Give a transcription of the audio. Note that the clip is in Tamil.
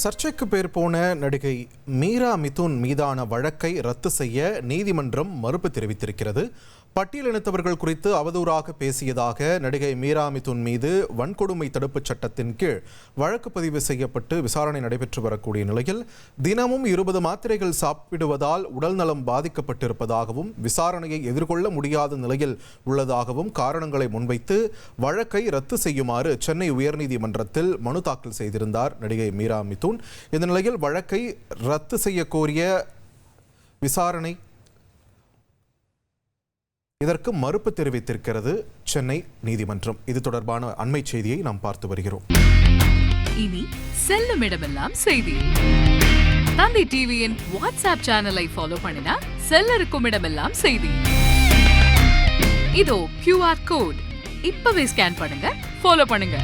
சர்ச்சைக்கு பேர் போன நடிகை மீரா மிதுன் மீதான வழக்கை ரத்து செய்ய நீதிமன்றம் மறுப்பு தெரிவித்திருக்கிறது. பட்டியலினத்தவர்கள் குறித்து அவதூறாக பேசியதாக நடிகை மீரா மிதுன் மீது வன்கொடுமை தடுப்புச் சட்டத்தின் கீழ் வழக்கு பதிவு செய்யப்பட்டு விசாரணை நடைபெற்று வரக்கூடிய நிலையில் தினமும் 20 மாத்திரைகள் சாப்பிடுவதால் உடல் நலம் பாதிக்கப்பட்டிருப்பதாகவும் விசாரணையை எதிர்கொள்ள முடியாத நிலையில் உள்ளதாகவும் காரணங்களை முன்வைத்து வழக்கை ரத்து செய்யுமாறு சென்னை உயர்நீதிமன்றத்தில் மனு தாக்கல் செய்திருந்தார் நடிகை மீரா மிதுன். இந்த நிலையில் வழக்கை ரத்து செய்ய கோரிய விசாரணை இதற்கு மறுப்பு தெரிவித்திருக்கிறது சென்னை நீதிமன்றம். இது தொடர்பான அண்மை செய்தியை நாம் பார்த்து வருகிறோம். இனி செல்லும் இடமெல்லாம் செய்தி. தந்தை டிவியின் வாட்ஸ்அப் சேனலை ஃபாலோ பண்ணினா செல்ல இருக்கும் இடமெல்லாம் செய்தி. இதோ QR கோட் இப்பவே ஸ்கேன் பண்ணுங்க, ஃபாலோ பண்ணுங்க.